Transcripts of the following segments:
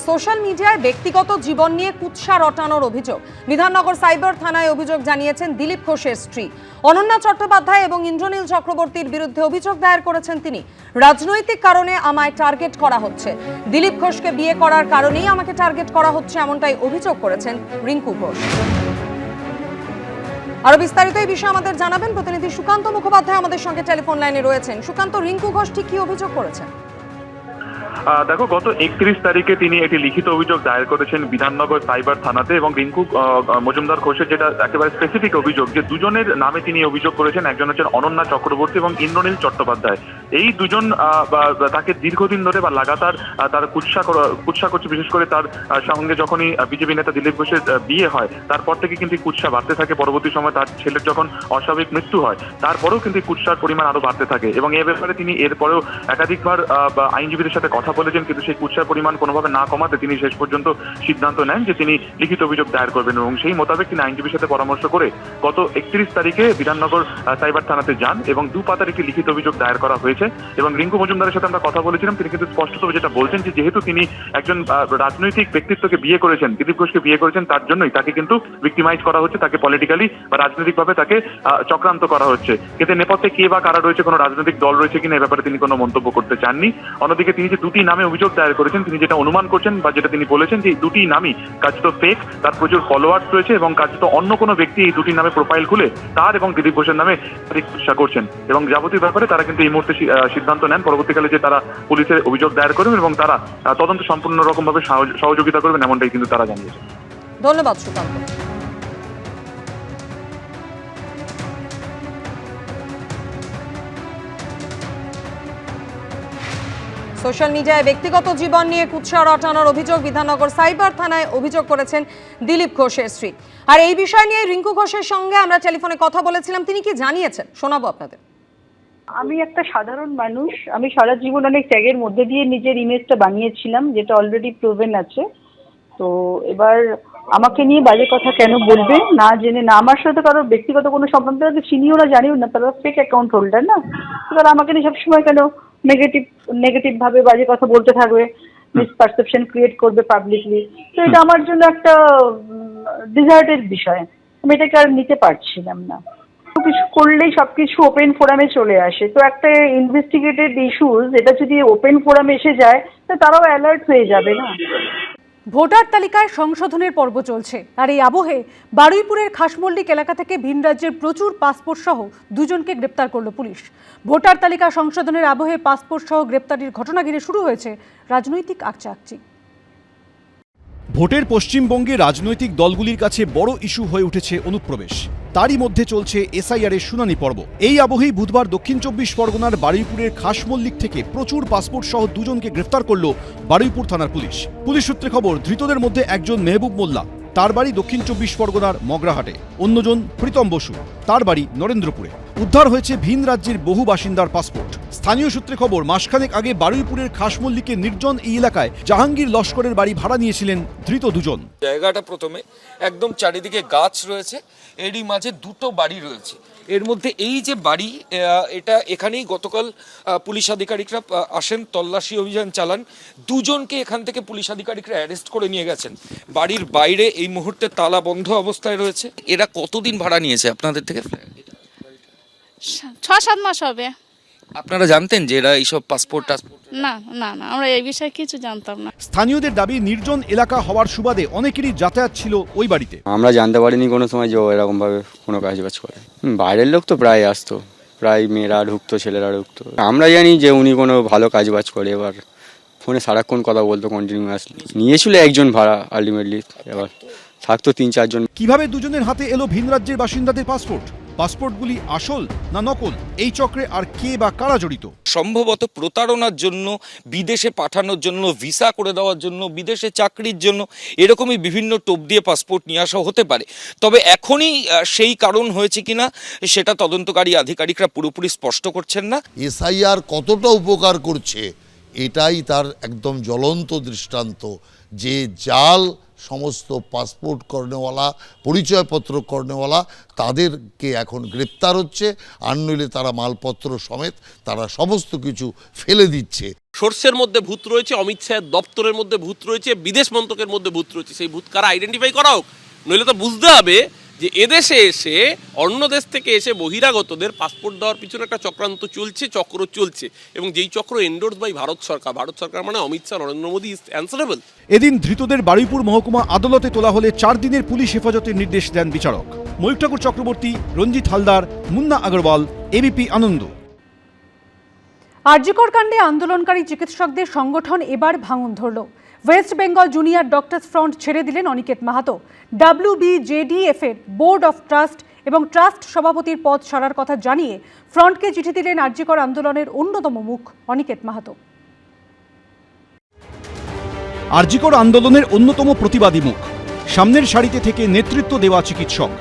Social মিডিয়ায় ব্যক্তিগত জীবন নিয়ে কুৎসা রটানোর অভিযোগ। বিধাননগর সাইবার থানায় অভিযোগ জানিয়েছেন দিলীপ ঘোষের স্ত্রী অনন্যা চট্টোপাধ্যায় এবং ইন্দ্রনীল চক্রবর্তীর বিরুদ্ধে অভিযোগ দায়ের করেছেন তিনি। রাজনৈতিক কারণে আমায় টার্গেট করা হচ্ছে, দিলীপ ঘোষকে বিয়ে করার কারণেই আমাকে টার্গেট করা হচ্ছে, এমনটাই অভিযোগ করেছেন রিঙ্কু ঘোষ। আরো বিস্তারিত এই বিষয়ে আমাদের জানাবেন প্রতিনিধি সুকান্ত মুখোপাধ্যায় আমাদের সঙ্গে টেলিফোন লাইনে রয়েছেন। সুকান্ত, রিঙ্কু ঘোষ ঠিক কি অভিযোগ করেছেন? দেখো, গত 31 তারিখে তিনি একটি লিখিত অভিযোগ দায়ের করেছেন বিধাননগর সাইবার থানাতে এবং রিঙ্কু মজুমদার ঘোষের যেটা একেবারে স্পেসিফিক অভিযোগ, যে দুজনের নামে তিনি অভিযোগ করেছেন। একজন হচ্ছেন অনন্যা চক্রবর্তী এবং ইন্দ্রনীল চট্টোপাধ্যায়। এই দুজন তাকে দীর্ঘদিন ধরে বা লাগাতার তার কুৎসা করছে। বিশেষ করে তার সঙ্গে যখনই বিজেপি নেতা দিলীপ ঘোষের বিয়ে হয় তারপর থেকে কিন্তু কুৎসা বাড়তে থাকে। পরবর্তী সময় তার ছেলের যখন অস্বাভাবিক মৃত্যু হয় তারপরেও কিন্তু কুৎসার পরিমাণ আরো বাড়তে থাকে এবং এ ব্যাপারে তিনি এরপরেও একাধিকবার আইনজীবীদের সাথে কথা বলেছেন, কিন্তু সেই কুৎসার পরিমাণ কোনোভাবে না কমাতে তিনি শেষ পর্যন্ত সিদ্ধান্ত নেন যে তিনি লিখিত অভিযোগ দায়ের করবেন এবং সেই মোতাবেক তিনি আইনজীবীর সাথে পরামর্শ করে গত 31 তারিখে বিধাননগর সাইবার থানাতে যান এবং 2 পাতার একটি লিখিত অভিযোগ দায়ের করা হয়েছে। এবং রিঙ্কু মজুমদারের সাথে আমরা কথা বলেছিলাম, তিনি কিন্তু স্পষ্টভাবে যেটা বলছেন যে যেহেতু তিনি একজন রাজনৈতিক ব্যক্তিত্বকে বিয়ে করেছেন, দিলীপ ঘোষকে বিয়ে করেছেন, তার জন্যই তাকে কিন্তু ভিক্টিমাইজ করা হচ্ছে, তাকে পলিটিক্যালি বা রাজনৈতিকভাবে তাকে চক্রান্ত করা হচ্ছে। কিন্তু নেপথ্যে কে বা কারা রয়েছে, কোনো রাজনৈতিক দল রয়েছে কিনা, এ ব্যাপারে তিনি কোনো মন্তব্য করতে চাননি। অন্যদিকে তিনি যে 2টি নামে অভিযোগ দায়ের করেছেন, তিনি যেটা অনুমান করছেন বা যেটা তিনি বলেছেন যে এই 2টি নামই কার্যত ফেক, তার প্রচুর ফলোয়ার্স রয়েছে এবং কার্যত অন্য কোনো ব্যক্তি এই 2টি নামে প্রোফাইল খুলে তার এবং দিলীপ ঘোষের নামে কুৎসা করছেন এবং যাবতীয় ব্যাপারে তারা কিন্তু এই মুহূর্তে সিদ্ধান্ত নেন পরবর্তীকালে যে তারা পুলিশের অভিযোগ দায়ের করবেন এবং তারা তদন্ত সম্পূর্ণ রকম ভাবে সহযোগিতা করবেন, এমনটাই কিন্তু তারা জানিয়েছেন। ধন্যবাদ সুকান্ত। সোশ্যাল মিডিয়ায় ব্যক্তিগত জীবন নিয়ে কুৎসা রটানোর অভিযোগ বিধাননগর সাইবার থানায় অভিযোগ করেছেন দিলীপ ঘোষের স্ত্রী। আর এই বিষয় নিয়ে রিঙ্কু ঘোষের সঙ্গে আমরা টেলিফোনে কথা বলেছিলাম, তিনি কি জানিয়েছেন শোনাবো আপনাদের। আমি একটা সাধারণ মানুষ, আমি সারা জীবন অনেক ত্যাগের মধ্যে দিয়ে নিজের ইমেজটা বানিয়েছিলাম, যেটা অলরেডি প্রুভেন আছে। তো এবার আমাকে নিয়ে বাজে কথা কেন বলবে না জেনে, না আমার সাথে কারোর ব্যক্তিগত কোনো সম্বন্ধ চিনিও না জানিও না, তারা ফেক অ্যাকাউন্ট হোল্ডার না, তারা আমাকে নিয়ে সবসময় কেন নেগেটিভ ভাবে বাজে কথা বলতে থাকবে, মিসপারসেপশন ক্রিয়েট করবে পাবলিকলি। তো এটা আমার জন্য একটা ডিজার্টের বিষয়, আমি এটাকে আর নিতে পারছিলাম না। কিছু করলেই সবকিছু ওপেন ফোরামে চলে আসে, তো একটা ইনভেস্টিগেটেড ইস্যুস এটা যদি ওপেন ফোরামে এসে যায় তো তারাও অ্যালার্ট হয়ে যাবে না। ভোটার তালিকায় সংশোধনের পর্ব চলছে, আর এই আবহে বারুইপুরের খাসমল্লিক এলাকা থেকে ভিন রাজ্যের প্রচুর পাসপোর্ট সহ দুজনকে গ্রেপ্তার করল পুলিশ। ভোটার তালিকা সংশোধনের আবহে পাসপোর্ট সহ গ্রেপ্তারির ঘটনা ঘিরে শুরু হয়েছে রাজনৈতিক আকচাকচি। ভোটের পশ্চিমবঙ্গে রাজনৈতিক দলগুলির কাছে বড় ইস্যু হয়ে উঠেছে অনুপ্রবেশ। তারই মধ্যে চলছে এসআইআর এর শুনানি পর্ব। এই আবহেই বুধবার দক্ষিণ 24 পরগনার বারুইপুরের খাসমল্লিক থেকে প্রচুর পাসপোর্ট সহ দুজনকে গ্রেফতার করল বারুইপুর থানার পুলিশ। পুলিশ সূত্রে খবর, ধৃতদের মধ্যে একজন মেহবুব মোল্লা, তার বাড়ি দক্ষিণ 24 পরগনার মগরাহাটে, অন্যজন প্রীতম বসু, তার বাড়ি নরেন্দ্রপুরে। উদ্ধার হয়েছে ভিন রাজ্যের বহু বাসিন্দার পাসপোর্ট। স্থানীয় সূত্রে খবর, মাসখানেক আগে বারুইপুরের খাসমল্লিকের নির্জন এই এলাকায় জাহাঙ্গীর লস্করের বাড়ি ভাড়া নিয়েছিলেন ধৃত দুজন। জায়গাটা প্রথমে একদম চারিদিকে গাছ রয়েছে, এরই মাঝে 2টো বাড়ি রয়েছে। এর মধ্যে এই যে বাড়ি, এটা এখানেই গতকাল পুলিশ আধিকারিকরা আসেন, তল্লাশি অভিযান চালান। দুজনকে এখান থেকে পুলিশ আধিকারিকরা অ্যারেস্ট করে নিয়ে গেছেন। বাড়ির বাইরে এই মুহূর্তে তালা বন্ধ অবস্থায় রয়েছে। এরা কতদিন ভাড়া নিয়েছে আপনাদের থেকে? 6-7 মাস হবে। আপনারা জানতেন যে এরা এইসব পাসপোর্ট না না না, আমরা এই বিষয়ে কিছু জানতাম না। স্থানীয়দের দাবি, নির্জন এলাকা হওয়ার সুবাদে অনেকেরই যাতায়াত ছিল ওই বাড়িতে। আমরা জানতে পারিনি কোনো সময় যে এরকম ভাবে কোনো কাজ বাজ করে। বাইরের লোক তো প্রায় আসতো, প্রায় মেয়েরা ঢুকতো, ছেলেরা ঢুকতো। আমরা জানি যে উনি কোনো ভালো কাজ বাজ করে। এবার ফোনে সারাক্ষণ কথা বলতো কন্টিনিউয়াসলি। নিয়েছিল একজন ভাড়া আলটিমেটলি, এবার থাকতো 3-4 জন। কিভাবে দুজনের হাতে এলো ভিন রাজ্যের বাসিন্দাদের পাসপোর্ট? পাসপোর্টগুলি আসল না নকল? এই চক্রে আর কে বা কারা জড়িত? সম্ভবত প্রতারণার জন্য, বিদেশে পাঠানোর জন্য, ভিসা করে দেওয়ার জন্য, বিদেশে চাকরির জন্য, এরকমই বিভিন্ন টোপ দিয়ে পাসপোর্ট নিয়ে আসা হতে পারে। তবে এখনই সেই কারণ হয়েছে কিনা সেটা তদন্তকারী আধিকারিকরা পুরোপুরি স্পষ্ট করছেন না। এসআইআর কতটা উপকার করছে এটাই তার একদম জ্বলন্ত দৃষ্টান্ত যে জাল সমস্ত পাসপোর্ট করনেওয়ালা, পরিচয়পত্র করনেওয়ালা, তাদেরকে এখন গ্রেপ্তার হচ্ছে, আর নইলে তারা মালপত্র সমেত তারা সমস্ত কিছু ফেলে দিচ্ছে। সোর্সের মধ্যে ভূত রয়েছে, অমিত শাহের দপ্তরের মধ্যে ভূত রয়েছে, বিদেশ মন্ত্রকের মধ্যে ভূত রয়েছে। সেই ভূত কারা আইডেন্টিফাই করা হোক, নইলে তো বুঝতে হবে যে এদেশে এসে অন্য দেশ থেকে এসে বহিরাগতদের পাসপোর্ট দেওয়ার পিছনে একটা চক্রান্ত চলছে, চক্র চলছে, এবং যেই চক্র এন্ডোর্স বাই ভারত সরকার। ভারত সরকার মানে অমিত শাহ, নরেন্দ্র মোদী ইজ অ্যান্সারেবল। এদিন ধৃতদের বারুইপুর মহকুমা আদালতে তোলা হলে 4 দিনের পুলিশ হেফাজতের নির্দেশ দেন বিচারক। ময়ূর ঠাকুর চক্রবর্তী, রঞ্জিত হালদার, মুন্না আগরওয়াল, এবিপি আনন্দ। আরজিকর কাণ্ডে আন্দোলনকারী চিকিৎসকদের সংগঠন এবার ভাঙন ধরল। West Bengal junior doctors front ছেড়ে দিলেন অনিকেত মাহাতো। WBJDF এর বোর্ড অফ ট্রাস্ট এবং ট্রাস্ট সভাপতির পদ ছাড়ার কথা জানিয়ে ফ্রন্টকে চিঠি দিলেন আরজিকর আন্দোলনের অন্যতম মুখ অনিকেত মাহাতো। আরজিকর আন্দোলনের অন্যতম প্রতিবাদী মুখ, সামনের সারিতে থেকে নেতৃত্ব দেওয়া চিকিৎসক,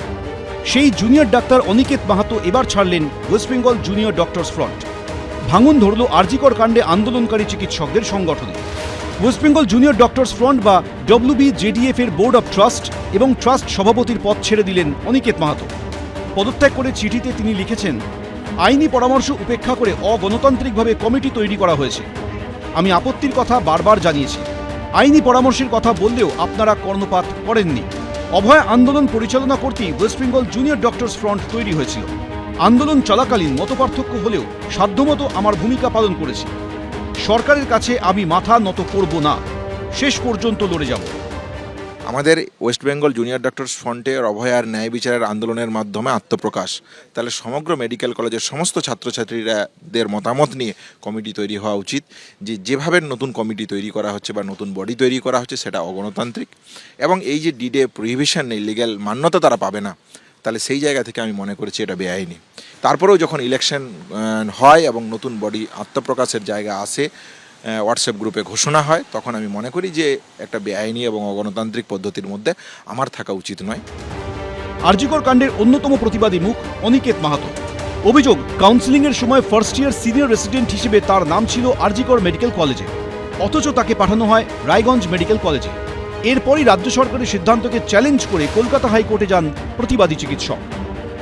সেই জুনিয়র ডাক্তার অনিকেত মাহাতো এবার ছাড়লেন West Bengal junior doctors front. ভাঙন ধরল আরজিকর কাণ্ডে আন্দোলনকারী চিকিৎসকদের সংগঠনে। West Bengal junior doctors front বা WBJDF এর বোর্ড অফ ট্রাস্ট এবং ট্রাস্ট সভাপতির পদ ছেড়ে দিলেন অনিকেত মাহাতো। পদত্যাগ করে চিঠিতে তিনি লিখেছেন, আইনি পরামর্শ উপেক্ষা করে অগণতান্ত্রিকভাবে কমিটি তৈরি করা হয়েছে। আমি আপত্তির কথা বারবার জানিয়েছি। আইনি পরামর্শের কথা বললেও আপনারা কর্ণপাত করেননি। অভয় আন্দোলন পরিচালনা করতেই West Bengal junior doctors front তৈরি হয়েছিল। আন্দোলন চলাকালীন মতপার্থক্য হলেও সাধ্যমতো আমার ভূমিকা পালন করেছি। সরকারের কাছে আমি মাথা নত করব না, শেষ পর্যন্ত লড়ে যাব। আমাদের ওয়েস্ট বেঙ্গল জুনিয়র ডক্টরস ফ্রন্টের অভয়ার ন্যায় বিচারের আন্দোলনের মাধ্যমে আত্মপ্রকাশ, তাহলে সমগ্র মেডিকেল কলেজের সমস্ত ছাত্রছাত্রীদের মতামত নিয়ে কমিটি তৈরি হওয়া উচিত। যেভাবে নতুন কমিটি তৈরি করা হচ্ছে বা নতুন বডি তৈরি করা হচ্ছে সেটা অগণতান্ত্রিক, এবং এই যে ডিডে প্রহিবিশন নেই, লিগ্যাল মান্যতা তারা পাবে না, তাহলে সেই জায়গা থেকে আমি মনে করছি এটা বেআইনি। তারপরেও যখন ইলেকশন হয় এবং নতুন বডি আত্মপ্রকাশের জায়গা আসে, হোয়াটসঅ্যাপ গ্রুপে ঘোষণা হয়, তখন আমি মনে করি যে একটা বেআইনি এবং অগণতান্ত্রিক পদ্ধতির মধ্যে আমার থাকা উচিত নয়। আরজিকর কাণ্ডের অন্যতম প্রতিবাদী মুখ অনিকেত মাহাতো। অভিযোগ, কাউন্সিলিংয়ের সময় ফার্স্ট ইয়ার সিনিয়র রেসিডেন্ট হিসেবে তার নাম ছিল আরজিকর মেডিকেল কলেজে, অথচ তাকে পাঠানো হয় রায়গঞ্জ মেডিকেল কলেজে। এরপরই রাজ্য সরকারের সিদ্ধান্তকে চ্যালেঞ্জ করে কলকাতা হাইকোর্টে যান প্রতিবাদী চিকিৎসক।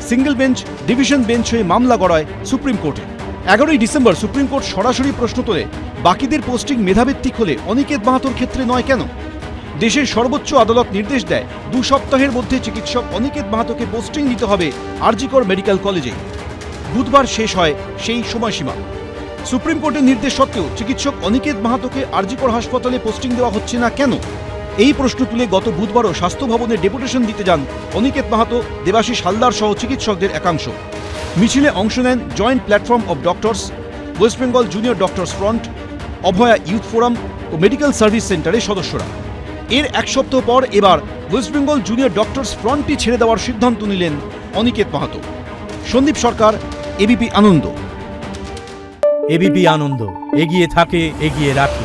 সিঙ্গেল বেঞ্চ, ডিভিশন বেঞ্চ হয়ে মামলা গড়ায় সুপ্রিম কোর্টে। 11ই ডিসেম্বর সুপ্রিম কোর্ট সরাসরি প্রশ্ন তোলে, বাকিদের পোস্টিং মেধাভিত্তিক হলে অনিকেত মাহাতোর ক্ষেত্রে নয় কেন? দেশের সর্বোচ্চ আদালত নির্দেশ দেয় 2 সপ্তাহের মধ্যে চিকিৎসক অনিকেত মাহাতোকে পোস্টিং দিতে হবে আরজিকর মেডিকেল কলেজে। বুধবার শেষ হয় সেই সময়সীমা। সুপ্রিম কোর্টের নির্দেশ সত্ত্বেও চিকিৎসক অনিকেত মাহাতোকে আরজিকর হাসপাতালে পোস্টিং দেওয়া হচ্ছে না কেন? এই প্রশ্ন তুলে গত বুধবারও স্বাস্থ্য ভবনে ডেপুটেশন দিতে যান অনিকেত মাহাতো, দেবাশিস হালদার সহ চিকিৎসকদের একাংশ। মিছিলে অংশ নেন joint platform of doctors, West Bengal junior doctors front, Abhaya youth forum ও মেডিকেল সার্ভিস সেন্টারের সদস্যরা। এর 1 সপ্তাহ পর এবার ওয়েস্ট বেঙ্গল জুনিয়র ডক্টরস ফ্রন্টটি ছেড়ে দেওয়ার সিদ্ধান্ত নিলেন অনিকেত মাহাতো। সন্দীপ সরকার, এবিপি আনন্দ। এবিপি আনন্দ, এগিয়ে থাকে, এগিয়ে রাখে।